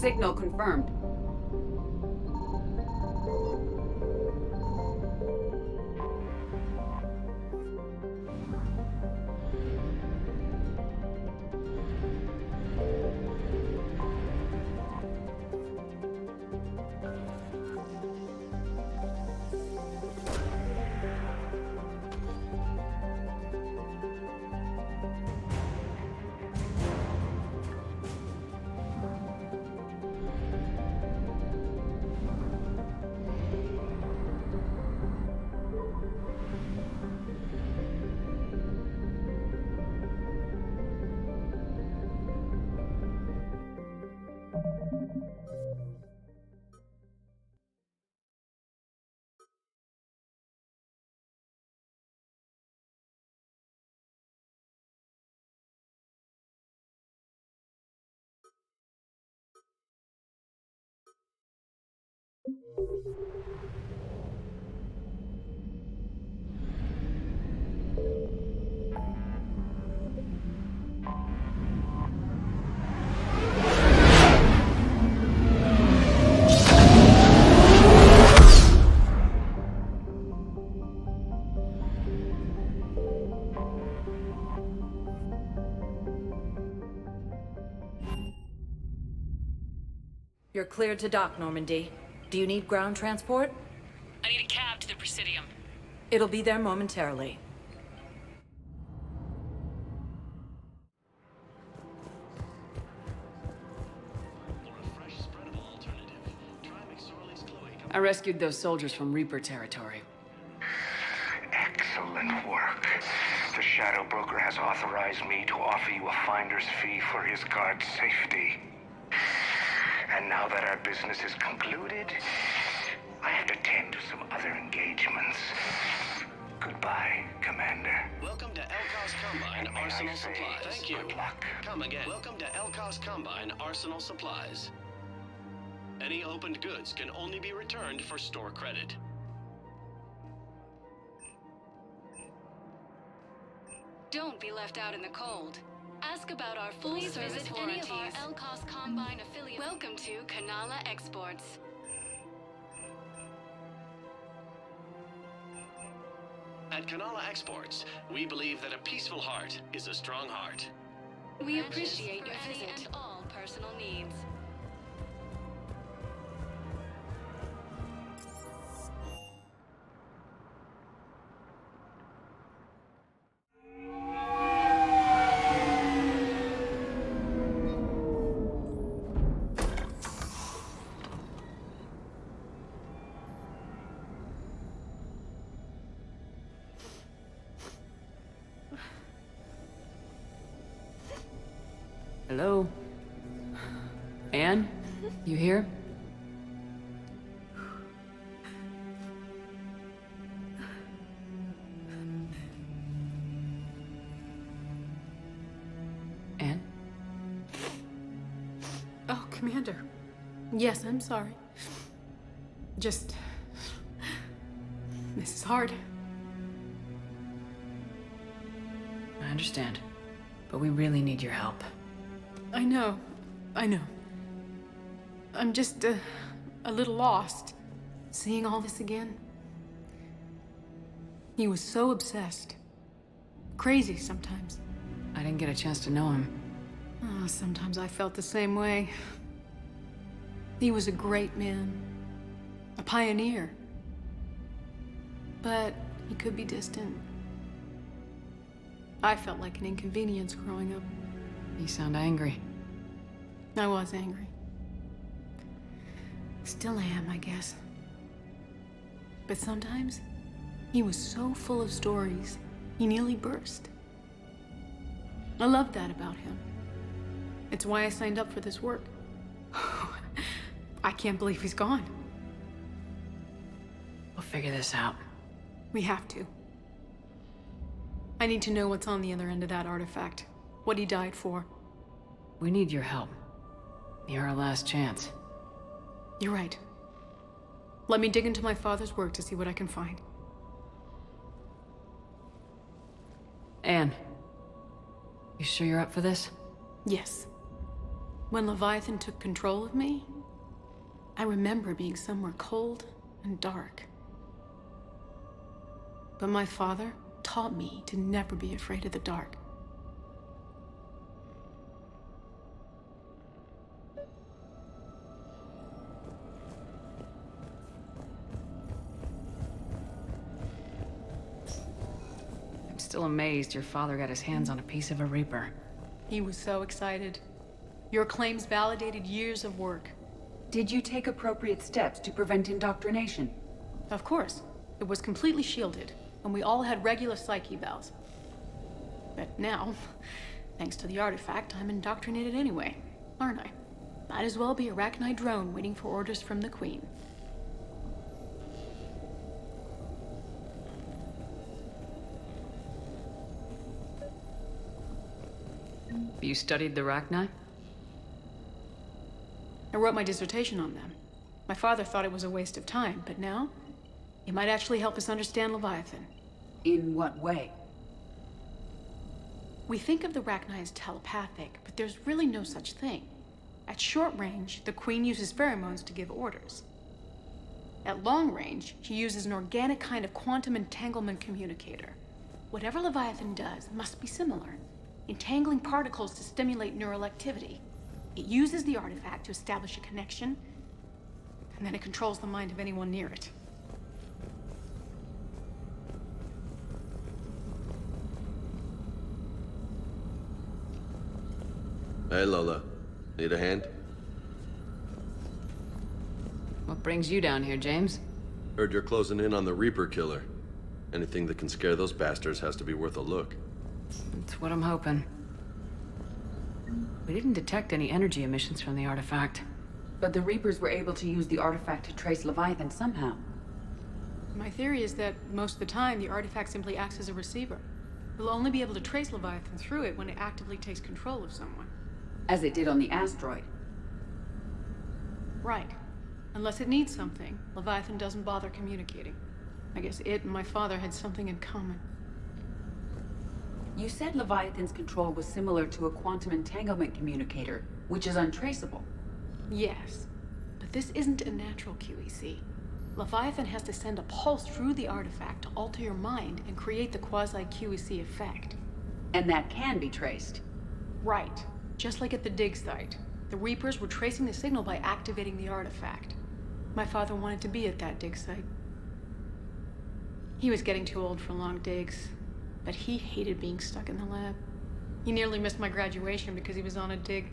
Signal confirmed. You're cleared to dock, Normandy. Do you need ground transport? I need a cab to the Presidium. It'll be there momentarily. I rescued those soldiers from Reaper territory. Excellent work. The Shadow Broker has authorized me to offer you a finder's fee for his guard's safety. And now that our business is concluded, I have to tend to some other engagements. Goodbye, Commander. Welcome to Elcos Combine And may I Arsenal say, Supplies. Thank you. good luck. Come again. Welcome to Elcos Combine Arsenal Supplies. Any opened goods can only be returned for store credit. Don't be left out in the cold. Ask about our full-service any of our Elcos Combine affiliates. Welcome to Kanala Exports. At Kanala Exports, we believe that a peaceful heart is a strong heart. We appreciate your visit and all personal needs. Hello? Anne? You here? Anne? Oh, Commander. Yes, I'm sorry. Just... This is hard. I understand. But we really need your help. I know. I'm just, a little lost. Seeing all this again. He was so obsessed. Crazy sometimes. I didn't get a chance to know him. Oh, sometimes I felt the same way. He was a great man. A pioneer. But he could be distant. I felt like an inconvenience growing up. You sound angry. I was angry. Still am, I guess. But sometimes, he was so full of stories, he nearly burst. I love that about him. It's why I signed up for this work. I can't believe he's gone. We'll figure this out. We have to. I need to know what's on the other end of that artifact. What he died for. We need your help. You're our last chance. You're right. Let me dig into my father's work to see what I can find. Anne, you sure you're up for this? Yes. When Leviathan took control of me, I remember being somewhere cold and dark. But my father taught me to never be afraid of the dark. I'm still amazed your father got his hands on a piece of a Reaper. He was so excited. Your claims validated years of work. Did you take appropriate steps to prevent indoctrination? Of course. It was completely shielded, and we all had regular psych evals. But now, thanks to the artifact, I'm indoctrinated anyway, aren't I? Might as well be a Arachnite drone waiting for orders from the Queen. You studied the Arachni? I wrote my dissertation on them. My father thought it was a waste of time, but now, it might actually help us understand Leviathan. In what way? We think of the Arachni as telepathic, but there's really no such thing. At short range, the Queen uses pheromones to give orders. At long range, she uses an organic kind of quantum entanglement communicator. Whatever Leviathan does must be similar, entangling particles to stimulate neural activity. It uses the artifact to establish a connection, and then it controls the mind of anyone near it. Hey, Lola. Need a hand? What brings you down here, James? Heard you're closing in on the Reaper killer. Anything that can scare those bastards has to be worth a look. That's what I'm hoping. We didn't detect any energy emissions from the artifact. But the Reapers were able to use the artifact to trace Leviathan somehow. My theory is that most of the time, the artifact simply acts as a receiver. We'll only be able to trace Leviathan through it when it actively takes control of someone. As it did on the asteroid. Right. Unless it needs something, Leviathan doesn't bother communicating. I guess it and my father had something in common. You said Leviathan's control was similar to a quantum entanglement communicator, which is untraceable. Yes, but this isn't a natural QEC. Leviathan has to send a pulse through the artifact to alter your mind and create the quasi-QEC effect. And that can be traced. Right. Just like at the dig site. The Reapers were tracing the signal by activating the artifact. My father wanted to be at that dig site. He was getting too old for long digs, but he hated being stuck in the lab. He nearly missed my graduation because he was on a dig.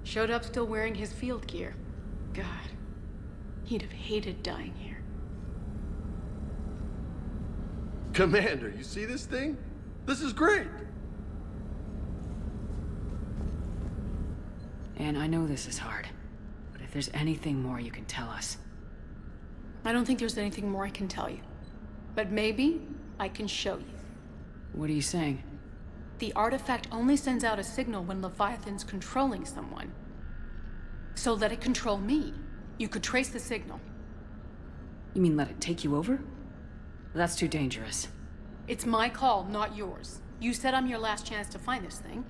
Showed up still wearing his field gear. God, he'd have hated dying here. Commander, you see this thing? This is great! And I know this is hard, but if there's anything more you can tell us. I don't think there's anything more I can tell you. But maybe I can show you. What are you saying? The artifact only sends out a signal when Leviathan's controlling someone. So let it control me. You could trace the signal. You mean let it take you over? That's too dangerous. It's my call, not yours. You said I'm your last chance to find this thing.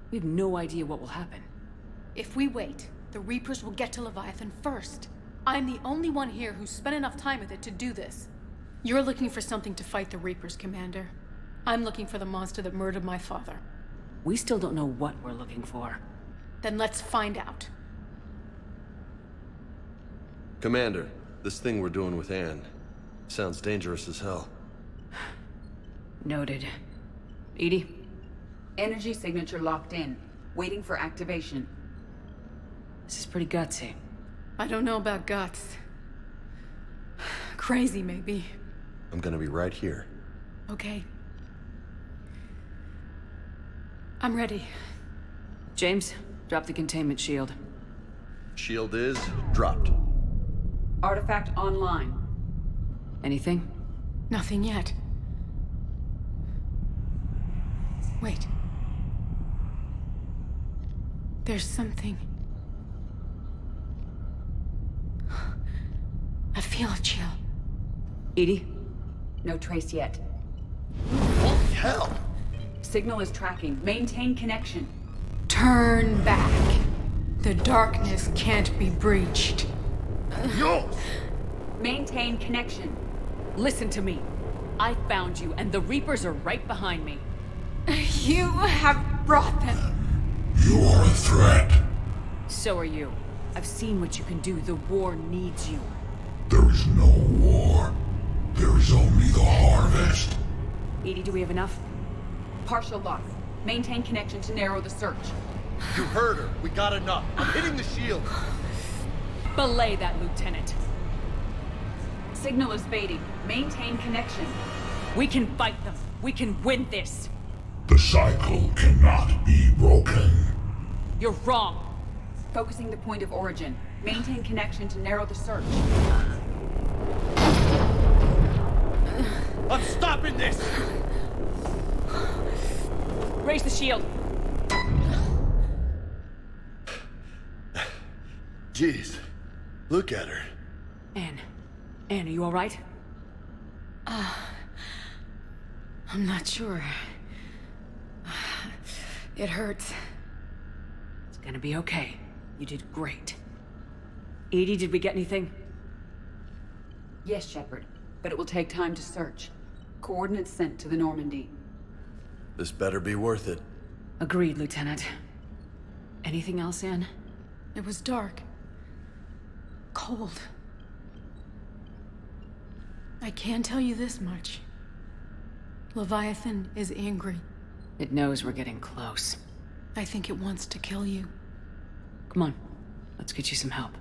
We have no idea what will happen. If we wait, the Reapers will get to Leviathan first. I'm the only one here who's spent enough time with it to do this. You're looking for something to fight the Reapers, Commander. I'm looking for the monster that murdered my father. We still don't know what we're looking for. Then let's find out. Commander, this thing we're doing with Anne sounds dangerous as hell. Noted. Edie? Energy signature locked in, waiting for activation. This is pretty gutsy. I don't know about guts. Crazy, maybe. I'm gonna be right here. Okay. I'm ready. James, drop the containment shield. Shield is dropped. Artifact online. Anything? Nothing yet. Wait. There's something. I feel a chill. Edie? No trace yet. Holy hell! Signal is tracking. Maintain connection. Turn back. The darkness can't be breached. Maintain connection. Listen to me. I found you, and the Reapers are right behind me. You have brought them. You are a threat. So are you. I've seen what you can do. The war needs you. There is no war. There is only the harvest. Edie, do we have enough? Partial loss. Maintain connection to narrow the search. You heard her. We got enough. I'm hitting the shield. Belay that, Lieutenant. Signal is fading. Maintain connection. We can fight them. We can win this. The cycle cannot be broken. You're wrong. Focusing the point of origin. Maintain connection to narrow the search. I'm stopping this! Raise the shield. Jeez. Look at her. Anne. Anne, are you alright? I'm not sure. It hurts. It's gonna be okay. You did great. Edie, did we get anything? Yes, Shepard. But it will take time to search. Coordinates sent to the Normandy. This better be worth it. Agreed, Lieutenant. Anything else, Anne? It was dark. Cold. I can tell you this much. Leviathan is angry. It knows we're getting close. I think it wants to kill you. Come on. Let's get you some help.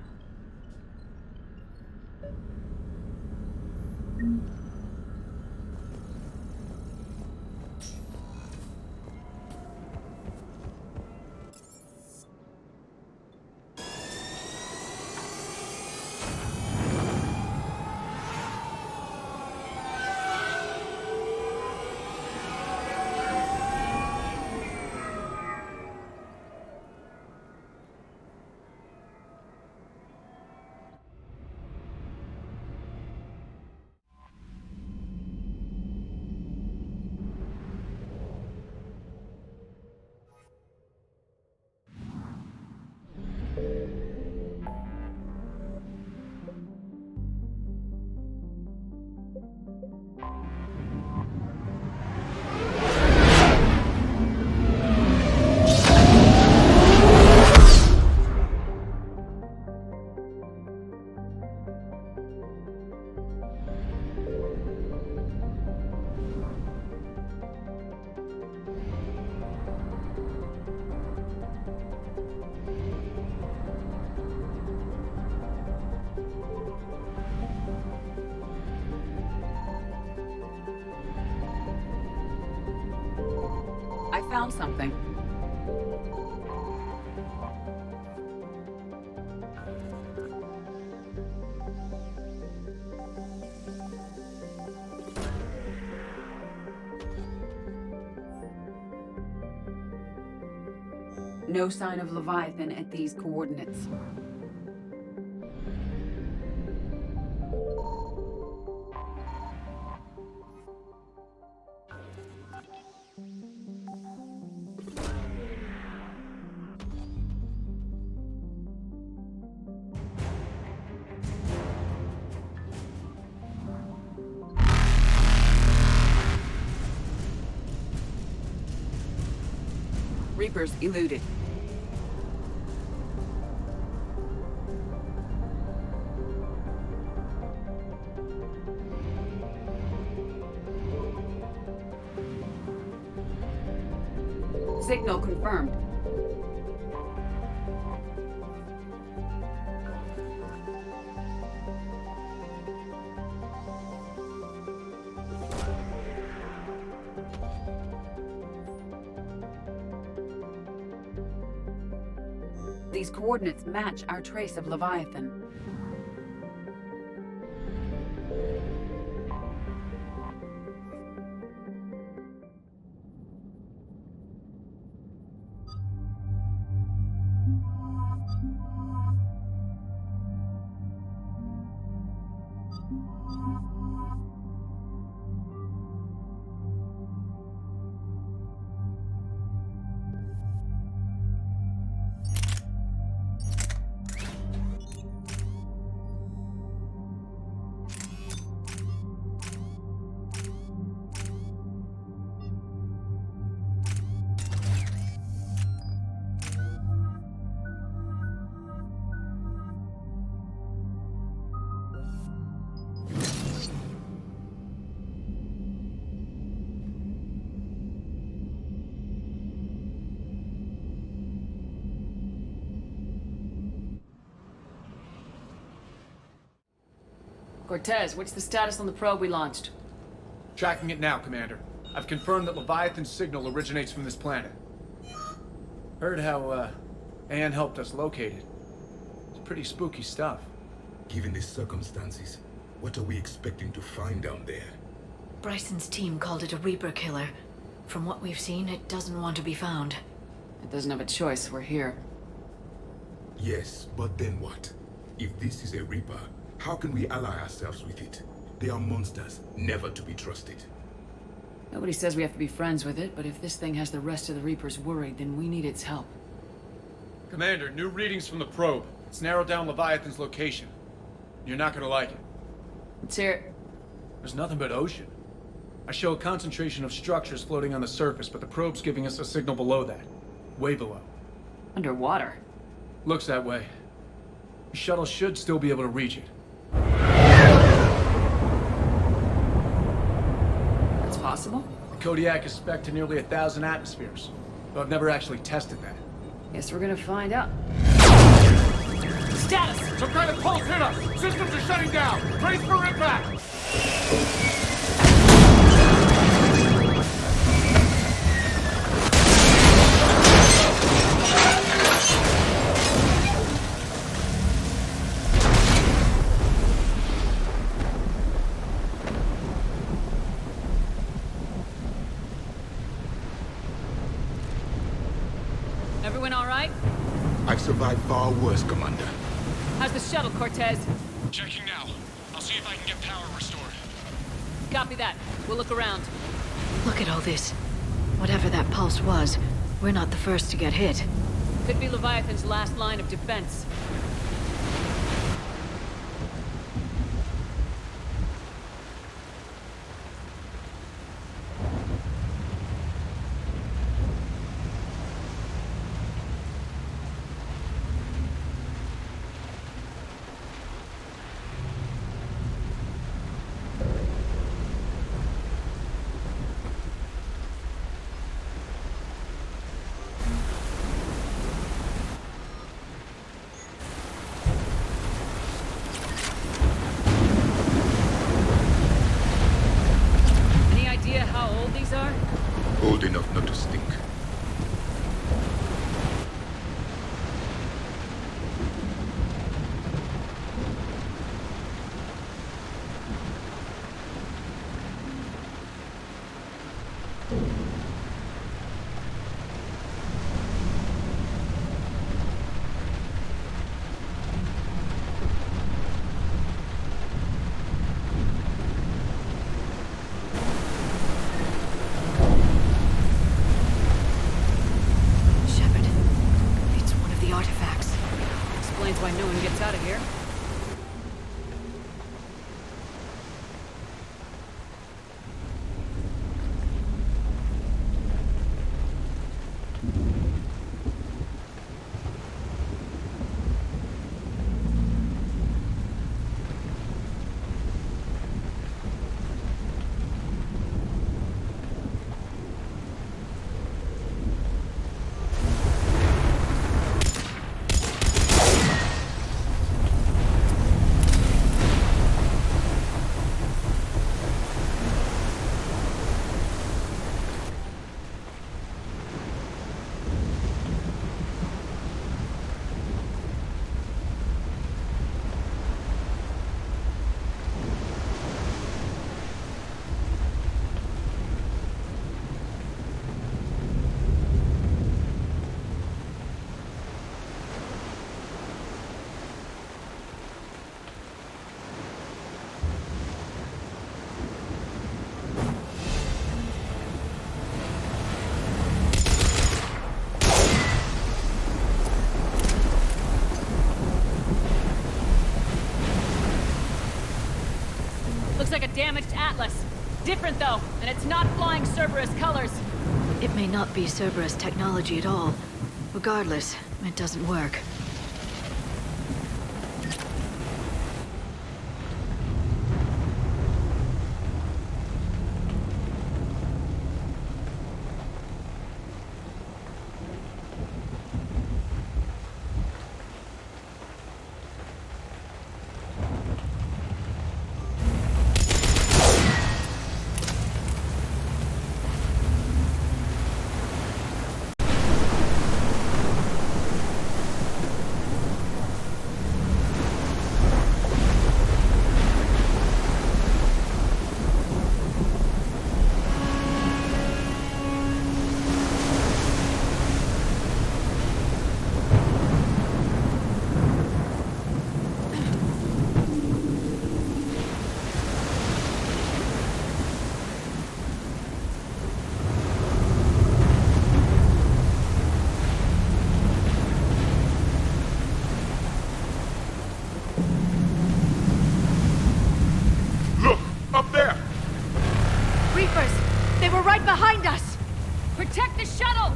I found something. No sign of Leviathan at these coordinates. Reapers eluded. Signal confirmed. These coordinates match our trace of Leviathan. Cortez, what's the status on the probe we launched? Tracking it now, Commander. I've confirmed that Leviathan's signal originates from this planet. Heard how, Anne helped us locate it. It's pretty spooky stuff. Given the circumstances, what are we expecting to find down there? Bryson's team called it a Reaper killer. From what we've seen, it doesn't want to be found. It doesn't have a choice, we're here. Yes, but then what? If this is a Reaper, how can we ally ourselves with it? They are monsters, never to be trusted. Nobody says we have to be friends with it, but if this thing has the rest of the Reapers worried, then we need its help. Commander, new readings from the probe. It's narrowed down Leviathan's location. You're not gonna like it. Let's hear it. There's nothing but ocean. I show a concentration of structures floating on the surface, but the probe's giving us a signal below that. Way below. Underwater. Looks that way. The shuttle should still be able to reach it. That's possible? The Kodiak is spec'd to nearly 1,000 atmospheres, though I've never actually tested that. Guess we're gonna find out. Status! Some kind of pulse hit us! Systems are shutting down! Brace for impact! Everyone all right? I've survived far worse, Commander. How's the shuttle, Cortez? Checking now. I'll see if I can get power restored. Copy that. We'll look around. Look at all this. Whatever that pulse was, we're not the first to get hit. Could be Leviathan's last line of defense. Any idea how old these are? Old enough not to stink. Shepard, it's one of the artifacts. Explains why no one gets out of here. Looks like a damaged Atlas. Different though, and it's not flying Cerberus colors. It may not be Cerberus technology at all. Regardless, it doesn't work. behind us! Protect the shuttle!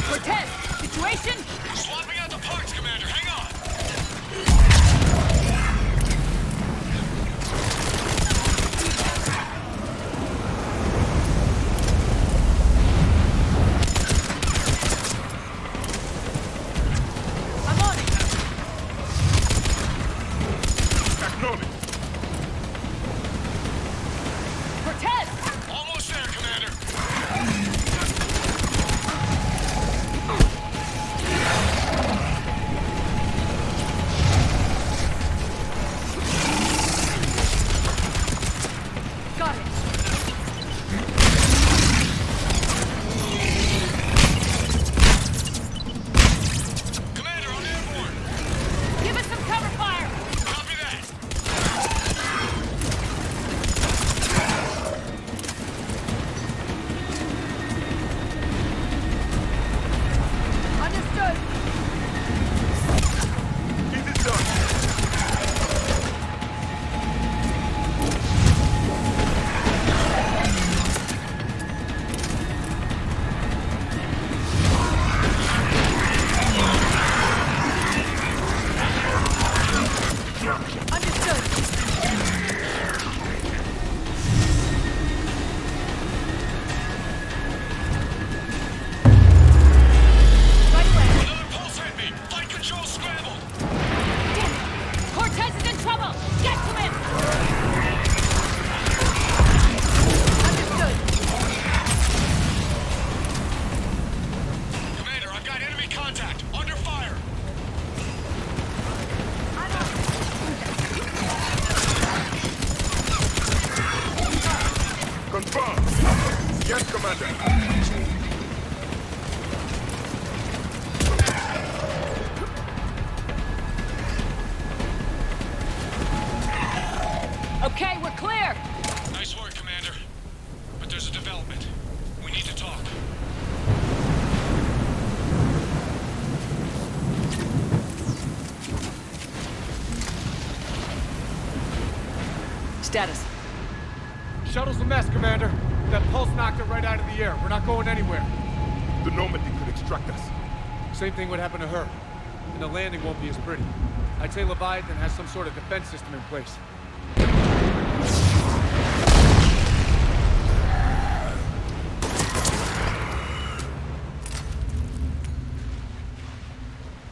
Cortez, situation? Swapping out the parts, Commander. Hang on. I'm on it! Acknowledge. Cortez! Almost there, Commander. Got it! Commander, I'm airborne. Give us some cover fire! Copy that. Understood! Get this done. Understood! Right away! Another pulse hit me. Flight control scrambled. Damn it! Cortez is in trouble! Get to him! Understood! Commander, I've got enemy contact. Under fire. Confirm. Yes, Commander. Okay, we're clear! Nice work, Commander. But there's a development. We need to talk. Status. Shuttle's a mess, Commander. That pulse knocked it right out of the air. We're not going anywhere. The Normandy could extract us. Same thing would happen to her. And the landing won't be as pretty. I'd say Leviathan has some sort of defense system in place.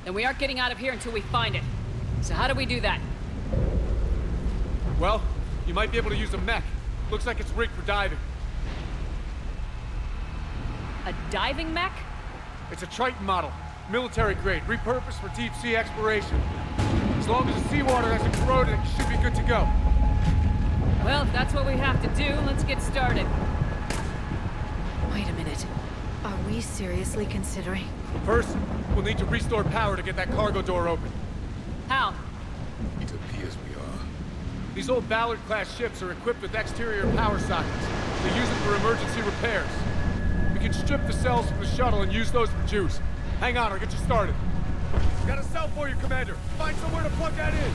Then we aren't getting out of here until we find it. So how do we do that? Well, you might be able to use a mech. Looks like it's rigged for diving. A diving mech? It's a Triton model. Military grade, repurposed for deep sea exploration. As long as the seawater hasn't corroded, it should be good to go. Well, if that's what we have to do, let's get started. Wait a minute. Are we seriously considering? First, we'll need to restore power to get that cargo door open. How? It appears we are. These old Ballard-class ships are equipped with exterior power sockets. They use them for emergency repairs. We can strip the cells from the shuttle and use those for juice. Hang on, I'll get you started. Got a cell for you, Commander. Find somewhere to plug that in.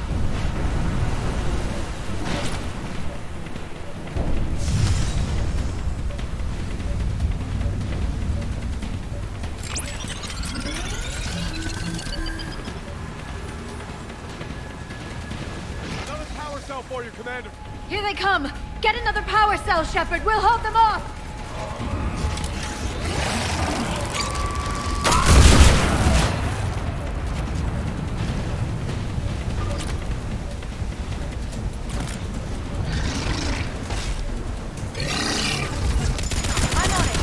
Another power cell for you, Commander. Here they come! Get another power cell, Shepard! We'll hold them off! I'm on it!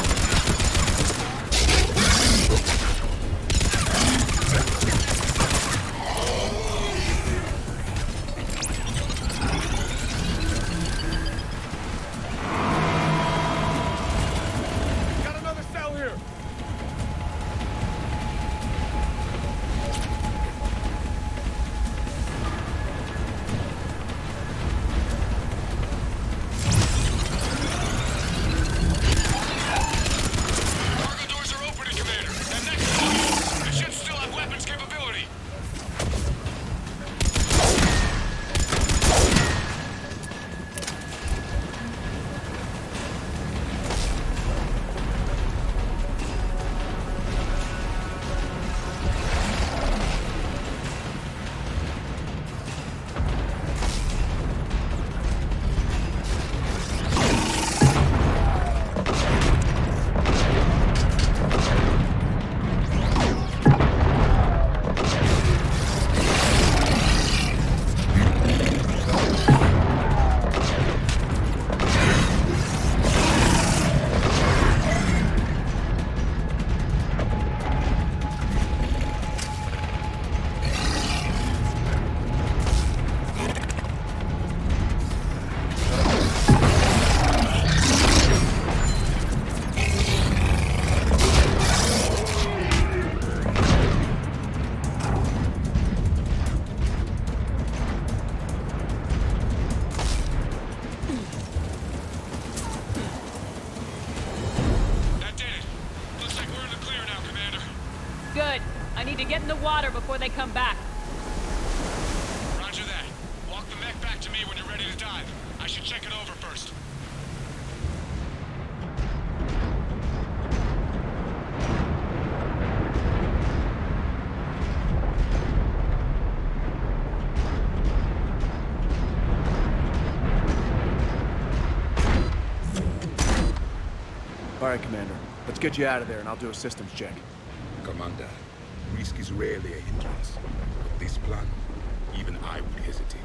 Good. I need to get in the water before they come back. Roger that. Walk the mech back to me when you're ready to dive. I should check it over first. All right, Commander. Let's get you out of there, and I'll do a systems check. Commander, risk is rarely a hindrance. With this plan, even I would hesitate.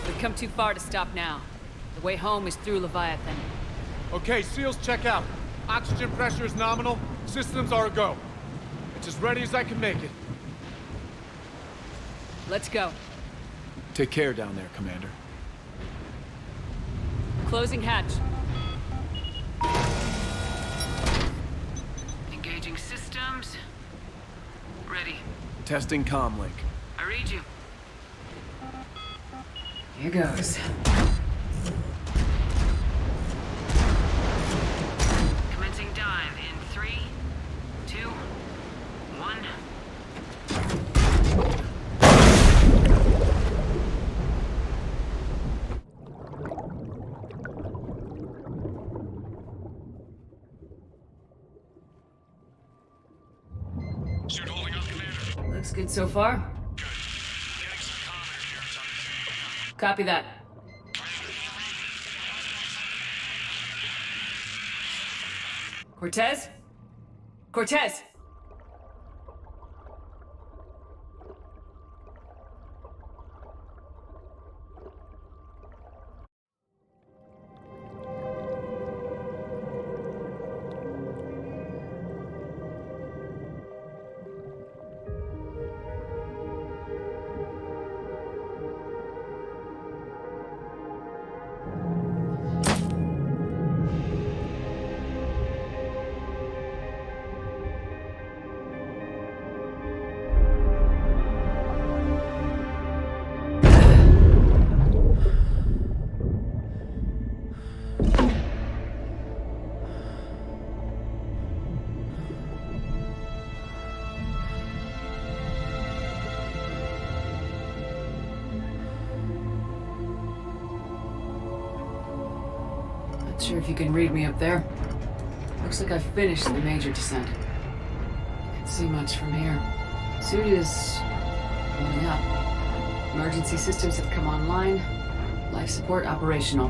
We've come too far to stop now. The way home is through Leviathan. Okay, SEALs check out. Oxygen pressure is nominal. Systems are a go. It's as ready as I can make it. Let's go. Take care down there, Commander. Closing hatch. Engaging systems. Ready. Testing comm link. I read you. Here goes. Commencing dive in 3, 2, 1. Suit holding up, Commander. Looks good so far. Good. Getting some commentary here. It's on. Copy that. Cortez? Cortez! Not sure if you can read me up there. Looks like I've finished the major descent. Can't see much from here. Suit is holding up. Emergency systems have come online. Life support operational.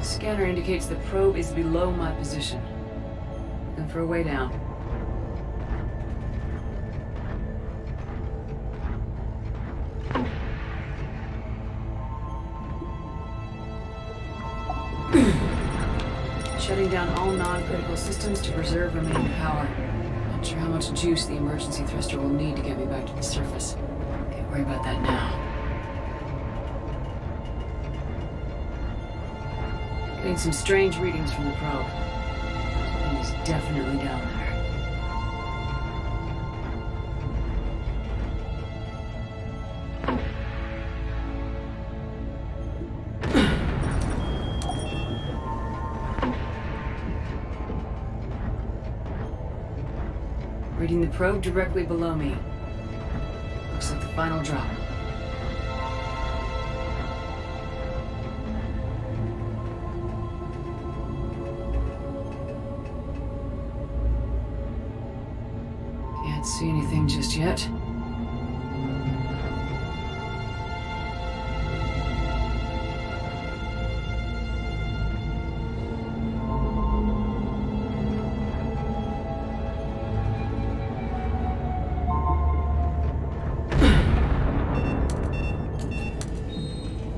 Scanner indicates the probe is below my position. Looking for a way down. Shutting down all non-critical systems to preserve remaining power. Not sure how much juice the emergency thruster will need to get me back to the surface. Can't worry about that now. Getting some strange readings from the probe. Something is definitely down there. Reading the probe directly below me. Looks like the final drop. Can't see anything just yet.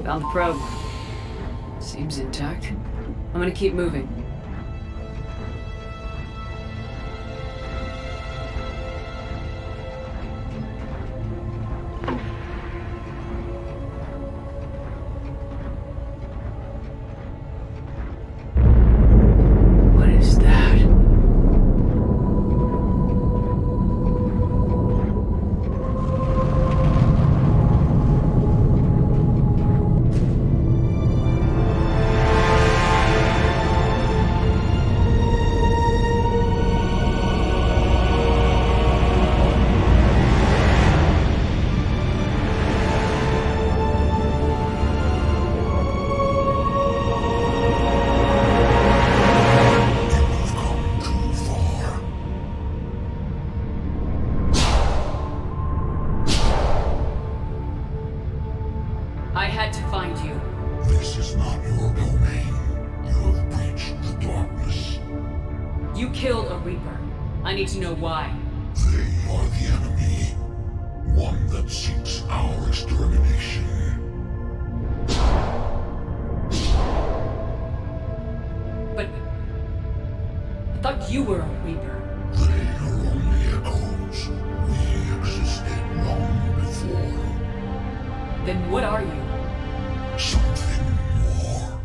Found the probe. Seems intact. I'm gonna keep moving. What is that? You killed a Reaper. I need to know why. They are the enemy. One that seeks our extermination. But I thought you were a Reaper. They are only echoes. We existed long before. Then what are you? Something more.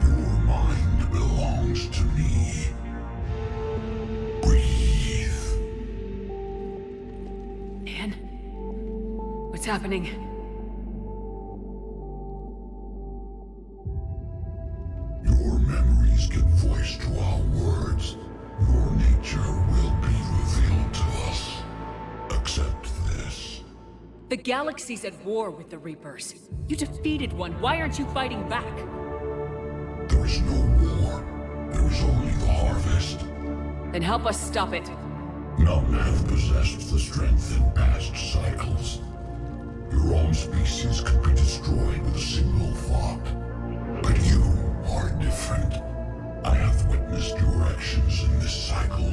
Your mind belongs to me. Breathe. Anne? What's happening? Your memories give voice to our words. Your nature will be revealed to us. Accept this. The galaxy's at war with the Reapers. You defeated one. Why aren't you fighting back? There is no war. There is only the harvest. Then help us stop it. None have possessed the strength in past cycles. Your own species could be destroyed with a single thought. But you are different. I have witnessed your actions in this cycle.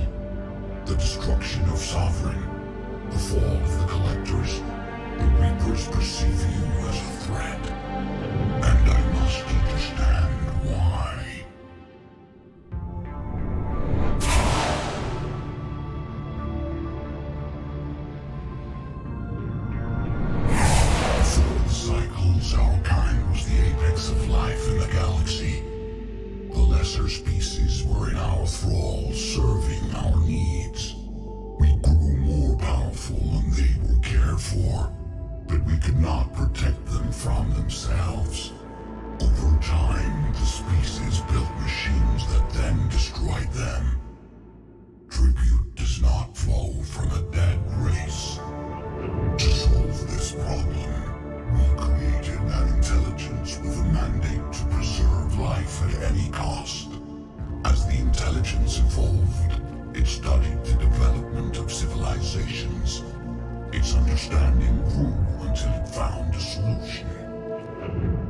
The destruction of Sovereign, the fall of the Collectors. The Reapers perceive you as a threat. And I must understand why. Before the cycles, our kind was the apex of life in the galaxy. The lesser species were in our thrall, serving our needs. We grew more powerful and they were cared for, but we could not protect them from themselves. Over time, the species built machines that then destroyed them. Tribute does not flow from a dead race. To solve this problem, we created an intelligence with a mandate to preserve life at any cost. As the intelligence evolved, it studied the development of civilizations. Its understanding grew until it found a solution.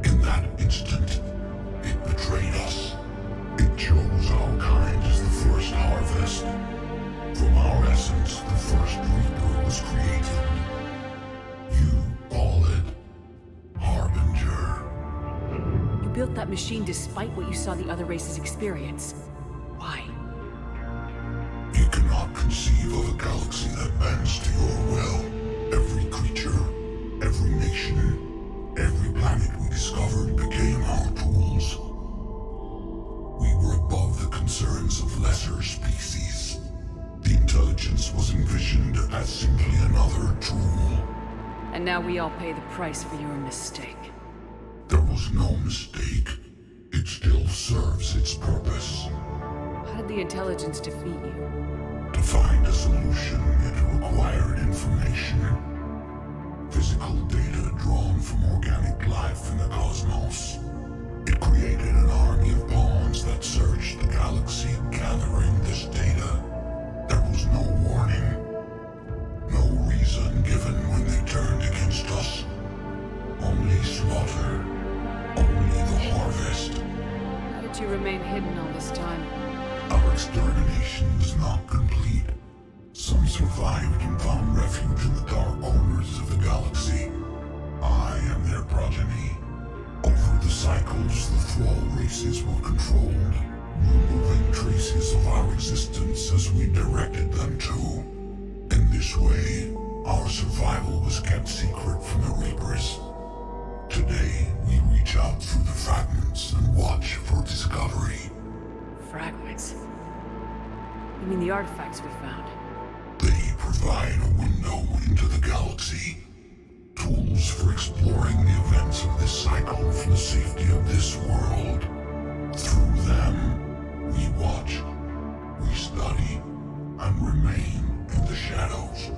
In that instant, it betrayed us. It chose our kind as the first harvest. From our essence, the first Reaper was created. You call it Harbinger. You built that machine despite what you saw the other races experience. Why? You cannot conceive of a galaxy that bends to your will. Every creature, every nation, every planet we discovered became our tools. We were above the concerns of lesser species. The intelligence was envisioned as simply another tool. And now we all pay the price for your mistake. There was no mistake. It still serves its purpose. How did the intelligence defeat you? To find a solution, it required information. Physical data drawn from organic life in the cosmos. It created an army of pawns that searched the galaxy gathering this data. There was no warning. No reason given when they turned against us. Only slaughter. Only the harvest. How did you remain hidden all this time? Our extermination was not complete. Some survived and found refuge in the dark corners of the galaxy. I am their progeny. Over the cycles, the thrall races were controlled, removing traces of our existence as we directed them to. In this way, our survival was kept secret from the Reapers. Today, we reach out through the fragments and watch for discovery. Fragments? You mean the artifacts we found? They provide a window into the galaxy. Tools for exploring the events of this cycle from the safety of this world. Through them, we watch, we study, and remain in the shadows.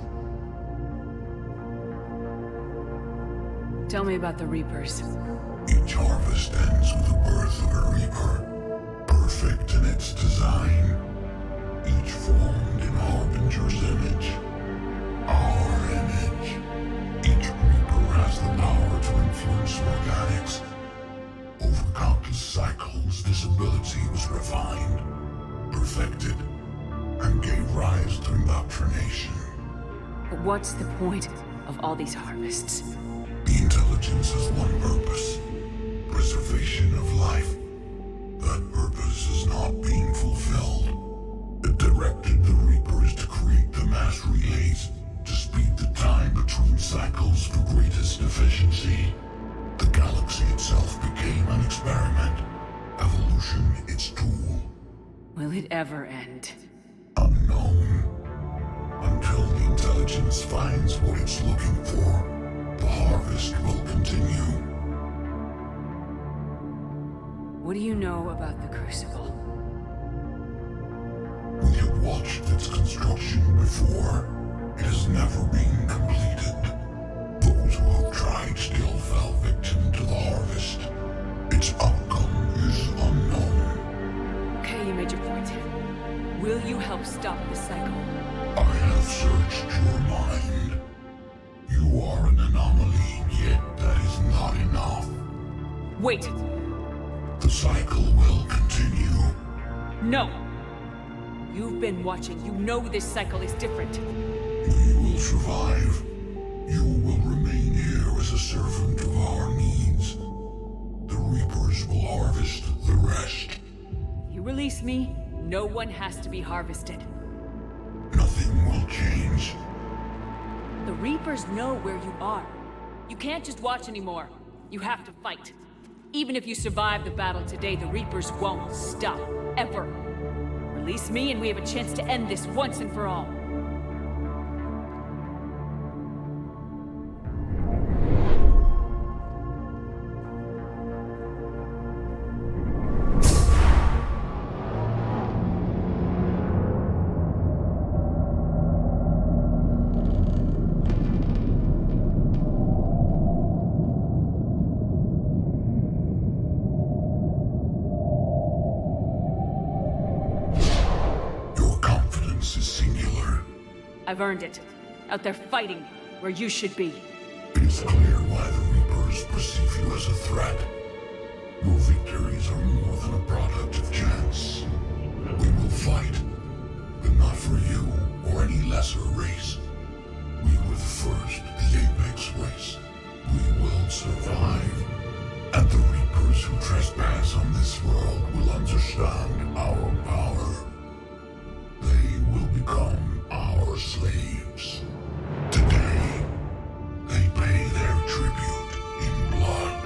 Tell me about the Reapers. Each harvest ends with the birth of a Reaper, perfect in its design. Each formed in Harbinger's image. Our image. Each Reaper has schematics. Over countless cycles, this ability was refined, perfected, and gave rise to indoctrination. But what's the point of all these harvests? The intelligence has one purpose: preservation of life. That purpose is not being fulfilled. It directed the Reapers to create the mass relays to speed the time between cycles for greatest efficiency. The galaxy itself became an experiment. Evolution its tool. Will it ever end? Unknown. Until the intelligence finds what it's looking for, the harvest will continue. What do you know about the Crucible? We have watched its construction before. It has never been completed. Those who have tried still fell victim to the harvest. Its outcome is unknown. Okay, you made your point. Will you help stop the cycle? I have searched your mind. You are an anomaly, yet that is not enough. Wait! The cycle will continue. No! You've been watching. You know this cycle is different. We will survive. You will remain here as a servant of our needs. The Reapers will harvest the rest. You release me, no one has to be harvested. Nothing will change. The Reapers know where you are. You can't just watch anymore. You have to fight. Even if you survive the battle today, the Reapers won't stop. Ever. Release me and we have a chance to end this once and for all. I've earned it. Out there fighting, where you should be. It is clear why the Reapers perceive you as a threat. Your victories are more than a product of chance. We will fight, but not for you or any lesser race. We were the first, the Apex race. We will survive. And the Reapers who trespass on this world will understand our power. They will become our slaves. Today, they pay their tribute in blood.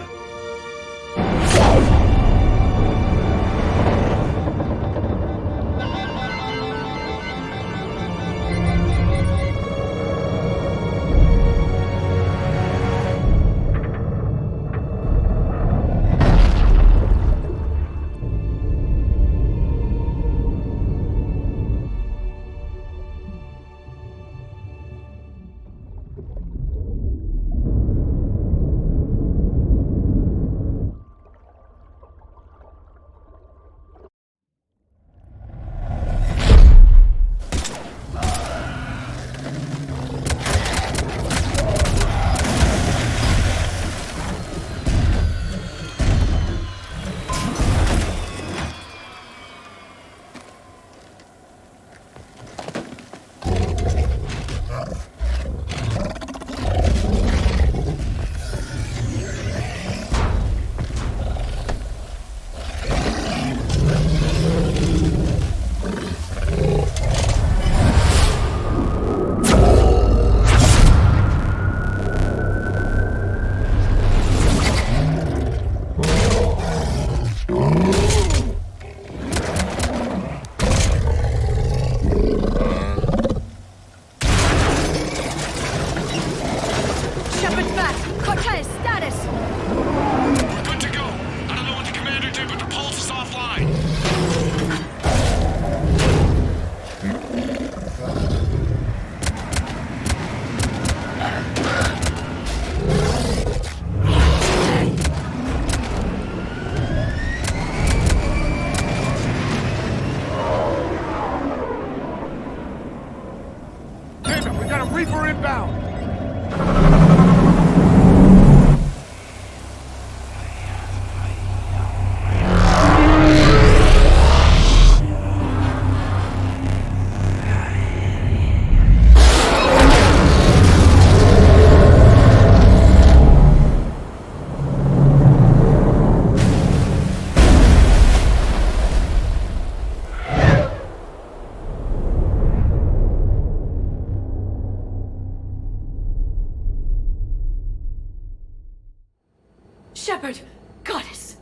Shepard! Goddess!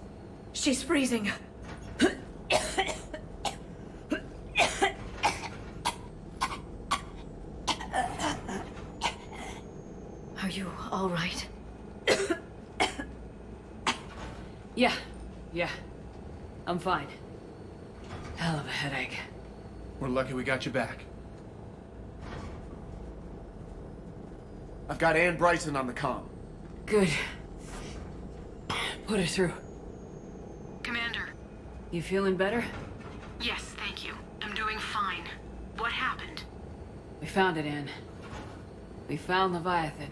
She's freezing. Are you all right? Yeah. I'm fine. Hell of a headache. We're lucky we got you back. I've got Ann Bryson on the comm. Good. Put her through. Commander. You feeling better? Yes, thank you. I'm doing fine. What happened? We found it, Ann. We found Leviathan.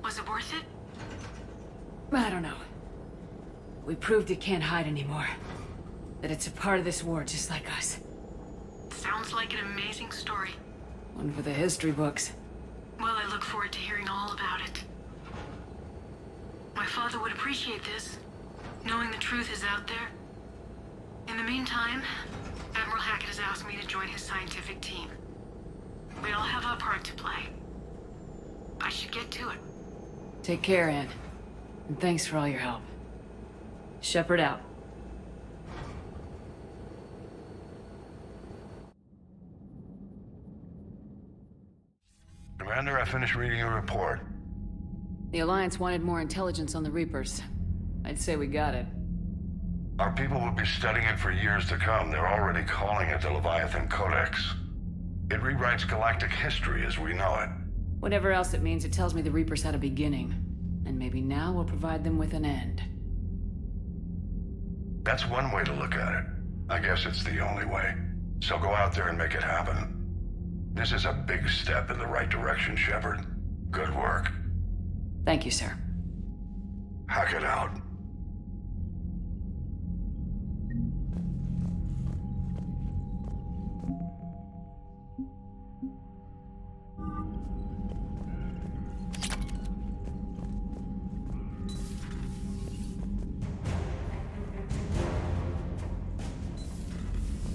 Was it worth it? I don't know. We proved it can't hide anymore. That it's a part of this war just like us. Sounds like an amazing story. One for the history books. Well, I look forward to hearing all about it. My father would appreciate this, knowing the truth is out there. In the meantime, Admiral Hackett has asked me to join his scientific team. We all have our part to play. I should get to it. Take care, Ann. And thanks for all your help. Shepard out. Commander, I finished reading your report. The Alliance wanted more intelligence on the Reapers. I'd say we got it. Our people will be studying it for years to come. They're already calling it the Leviathan Codex. It rewrites galactic history as we know it. Whatever else it means, it tells me the Reapers had a beginning. And maybe now we'll provide them with an end. That's one way to look at it. I guess it's the only way. So go out there and make it happen. This is a big step in the right direction, Shepard. Good work. Thank you, sir. Hackett out.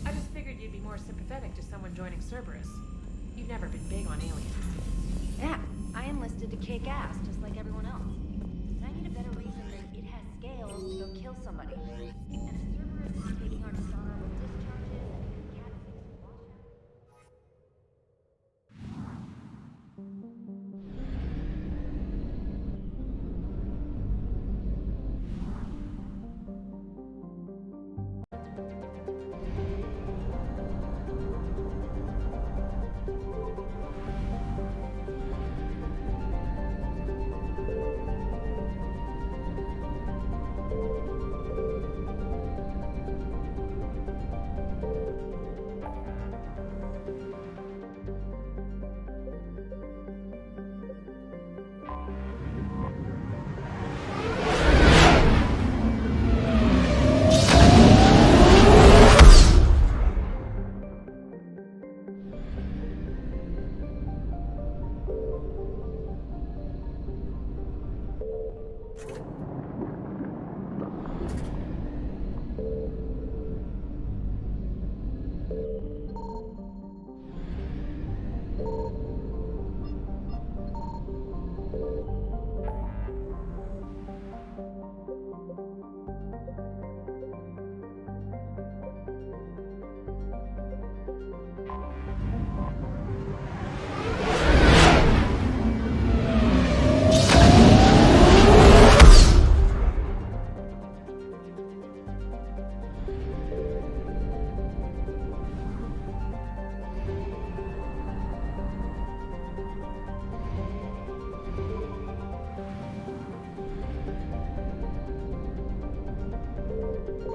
I just figured you'd be more sympathetic to someone joining Cerberus. You've never been big on aliens. Yeah, I enlisted to kick ass, just like everyone else. But I need a better reason that it has scales to go kill somebody. And if Cerberus is taking our dishonorable discharges and cat things to watch out.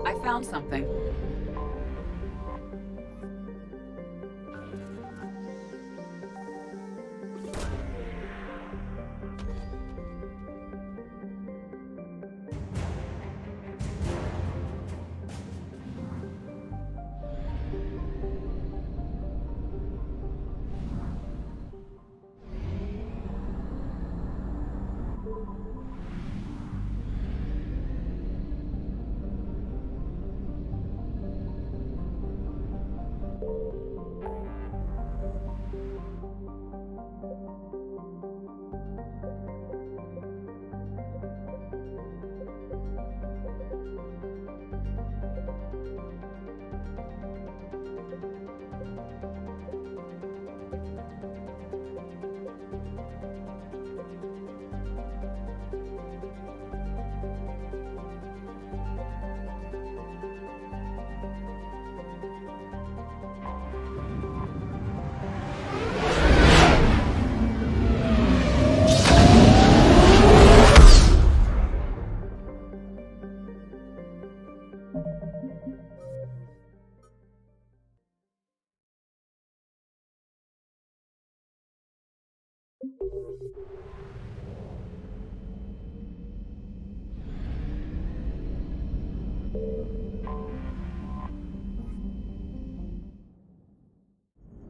I found something.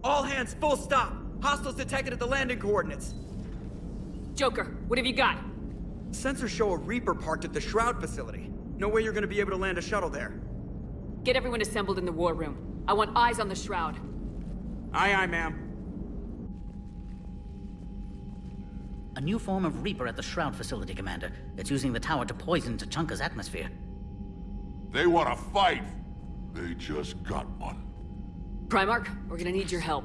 All hands, full stop! Hostiles detected at the landing coordinates. Joker, what have you got? Sensors show a Reaper parked at the Shroud facility. No way you're gonna be able to land a shuttle there. Get everyone assembled in the war room. I want eyes on the Shroud. Aye, aye, ma'am. A new form of Reaper at the Shroud facility, Commander. It's using the tower to poison Tachanka's atmosphere. They want to fight. They just got one. Primarch, we're gonna need your help.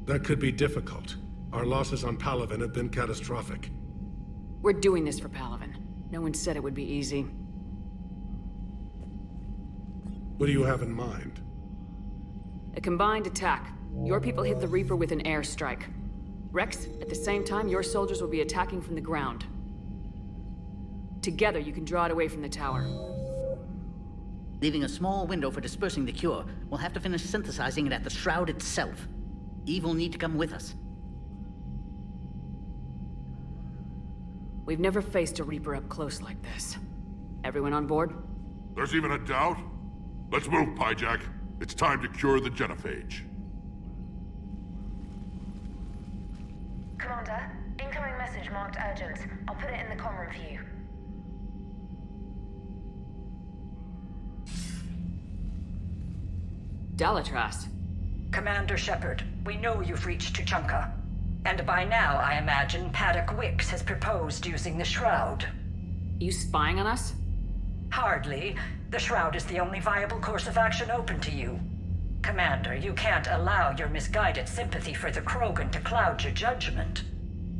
That could be difficult. Our losses on Palaven have been catastrophic. We're doing this for Palaven. No one said it would be easy. What do you have in mind? A combined attack. Your people hit the Reaper with an airstrike. Rex, at the same time, your soldiers will be attacking from the ground. Together, you can draw it away from the tower. Leaving a small window for dispersing the cure. We'll have to finish synthesizing it at the Shroud itself. Eve will need to come with us. We've never faced a Reaper up close like this. Everyone on board? There's even a doubt? Let's move, Pyjack. It's time to cure the genophage. Commander, incoming message marked urgent. I'll put it in the comm room for you. Dalatras. Commander Shepard, we know you've reached Tuchanka. And by now, I imagine Paddock Wicks has proposed using the Shroud. You spying on us? Hardly. The Shroud is the only viable course of action open to you. Commander, you can't allow your misguided sympathy for the Krogan to cloud your judgment.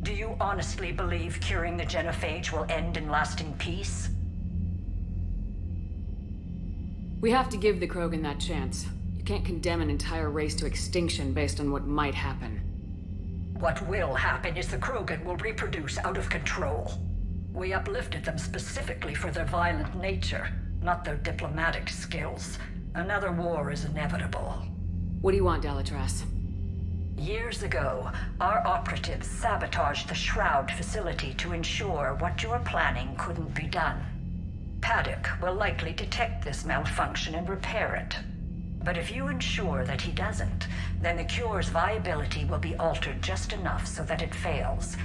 Do you honestly believe curing the genophage will end in lasting peace? We have to give the Krogan that chance. You can't condemn an entire race to extinction based on what might happen. What will happen is the Krogan will reproduce out of control. We uplifted them specifically for their violent nature, not their diplomatic skills. Another war is inevitable. What do you want, Dalatras? Years ago, our operatives sabotaged the Shroud facility to ensure what you were planning couldn't be done. Paddock will likely detect this malfunction and repair it. But if you ensure that he doesn't, then the cure's viability will be altered just enough so that it fails.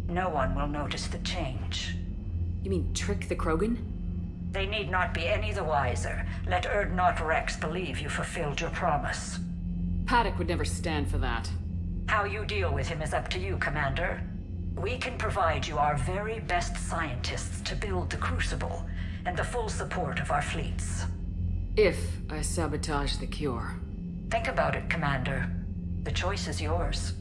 No one will notice the change. You mean trick the Krogan? They need not be any the wiser. Let Urdnot Rex believe you fulfilled your promise. Paddock would never stand for that. How you deal with him is up to you, Commander. We can provide you our very best scientists to build the Crucible, and the full support of our fleets. If I sabotage the cure. Think about it, Commander. The choice is yours.